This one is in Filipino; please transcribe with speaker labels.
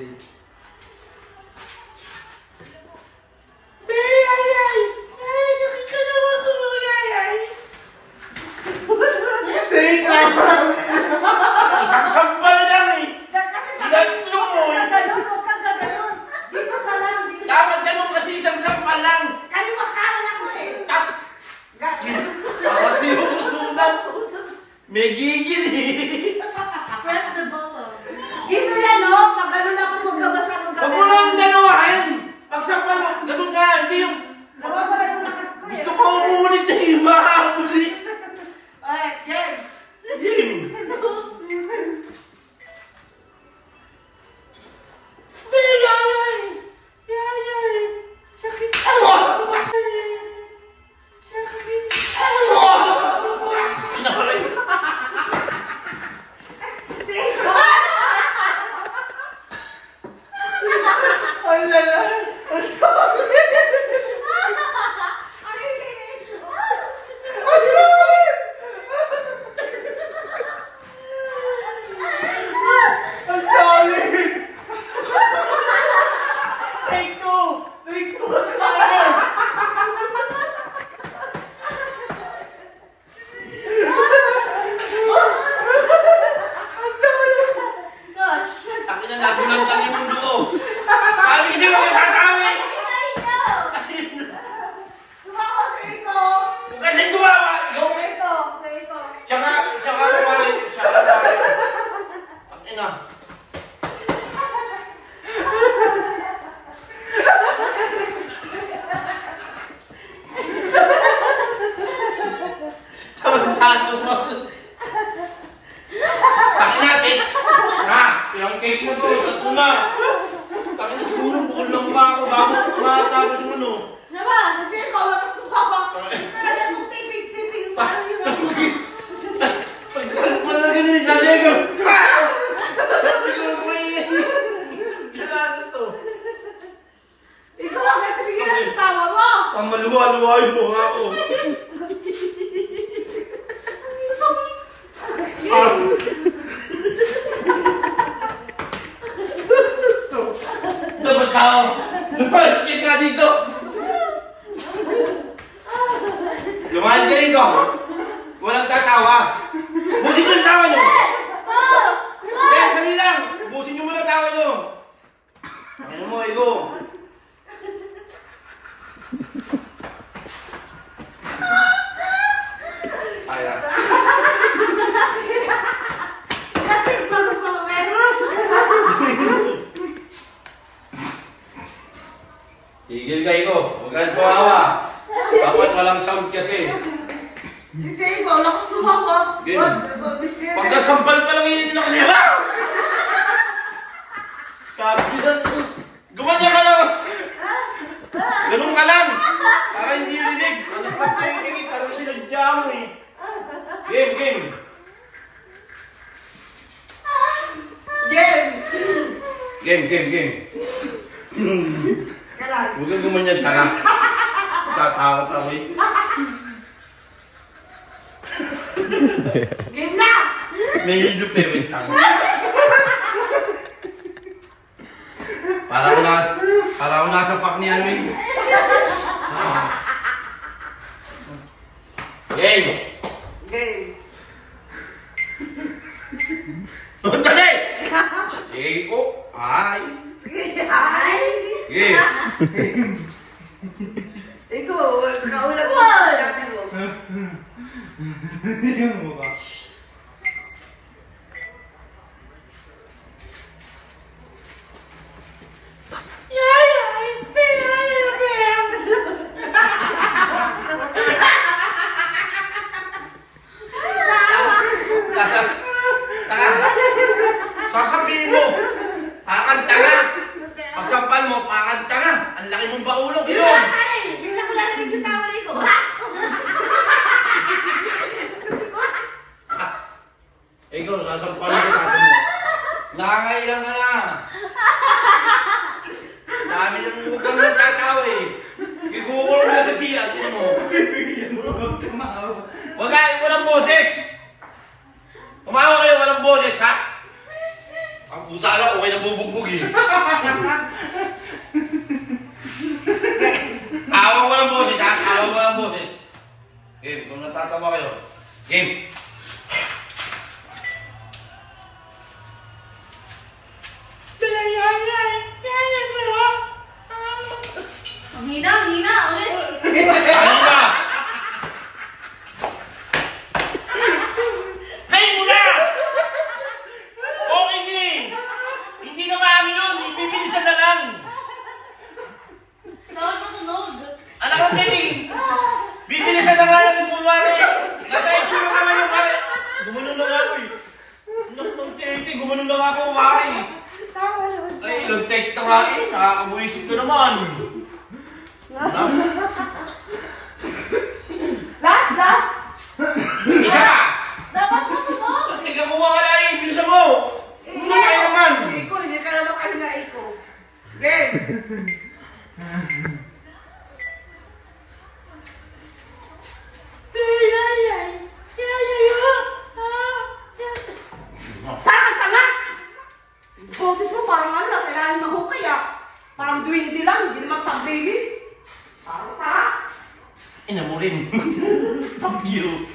Speaker 1: Say. Isang sampal lang eh. Ilan mo eh. Dapat ganun kasi isang sampal lang. Kasi umusunan. May gigil eh.
Speaker 2: Press the button.
Speaker 3: Dito yan, no? Pag ganun ako, magkabasa ng
Speaker 1: Huwag mo lang dalawahan. Pag sampal mo, ganun nga. Hindi yung...
Speaker 3: Nawawala yung lakas ko eh.
Speaker 1: Gusto ko umuulit na yung mahabol eh.
Speaker 3: Alright, game.
Speaker 1: Game. Sakit. Yung cake na to, tatlo na. Tapos siguro bukol lang pa ako bago matapos yung ano.
Speaker 3: Naman, kasi ikaw, lakas ko pa ako. Talaga mong tipig-tipig yung parang yung ako.
Speaker 1: Pagsalpan lang ganun sa Lego. Sabi ko, may kailangan to.
Speaker 3: Ikaw ang natibigyan ng tawa mo.
Speaker 1: Ang maluwa-luwa yung mukha ko. Sabat tao! Lumayas ka dito! Lumayas ka dito! Walang tatawa! Busin nyo yung tawa nyo! Kaya, dali lang! Busin nyo muna yung tawa nyo! Ano mo, Ego? Ay, lang.
Speaker 3: Bakit ba gusto mo meron?
Speaker 1: Tigil ka, Ego. Huwag kang tumawa. Dapat walang sound kasi.
Speaker 3: Kasi ikaw, lakas tumawa.
Speaker 1: Ganun. Pagkasampal pa lang yung laki nila! Sabi lang, gumanyan ka lang! Ganun ka lang! Para hindi rinig. Anak ka tayo tingin, parang sinadya mo eh. Game, game.
Speaker 3: Game!
Speaker 1: Game, game, game.
Speaker 3: Karan.
Speaker 1: Huwag kang gumanyan, tanga. Tatakot ako eh.
Speaker 3: Game na!
Speaker 1: Nahihilip eh, wait lang. Para ako nasa pack ni ano eh. Game!
Speaker 3: Game.
Speaker 1: Dali! Game ko! Ay!
Speaker 3: Ay!
Speaker 1: Game!
Speaker 3: Ikaw, kaulang mo. Dati ko.
Speaker 1: Yung mukha. Sasabihin mo, pakad tanga. Pagsampal mo, pakad tanga. Ang laki mong baulog, ilong.
Speaker 3: Hindi na ko narinig yung tawa na ikaw.
Speaker 1: Ikaw, sasampal mo natin mo. Nakangailang ka na. Dami ng huwag kang nagtatawa eh. Ikukulong na sa siya, tinan mo. Huwag ka, walang boses. Kumawa kayo, walang boses ha. Ang pusa lang, okay na bubuhay. bumubugbog eh. Awang walang boses ha? Awang walang boses. Game, kung natatawa kayo. Game.
Speaker 2: Ang hina, ulit.
Speaker 1: Ano na? Play mo na! Okay game! Hindi na maano yun, ipibilisan na lang!
Speaker 2: Saan matunog?
Speaker 1: Anak ng Teddy! Bibilisan na nga lang yung kumari! Nasa itsura naman yung kare! Gumanon na nga ako eh! Anak ng Teddy, gumanon na nga ako kumari! Ay, ilang take na nga eh, nakakabuisip ko naman!
Speaker 3: Last!
Speaker 1: Isa!
Speaker 2: Dapat matunog.
Speaker 1: Ikaw kuha ka na eh, bilisan mo! Hindi kayo naman!
Speaker 3: Iko, hindi ka naman kayo na iko. Game! Tanga! Boses mo parang ano, nasa ilalim ng hukay ah. Parang dwindly lang, hindi naman pang-baby. Parang tanga.
Speaker 1: Ina mo rin. Fuck you.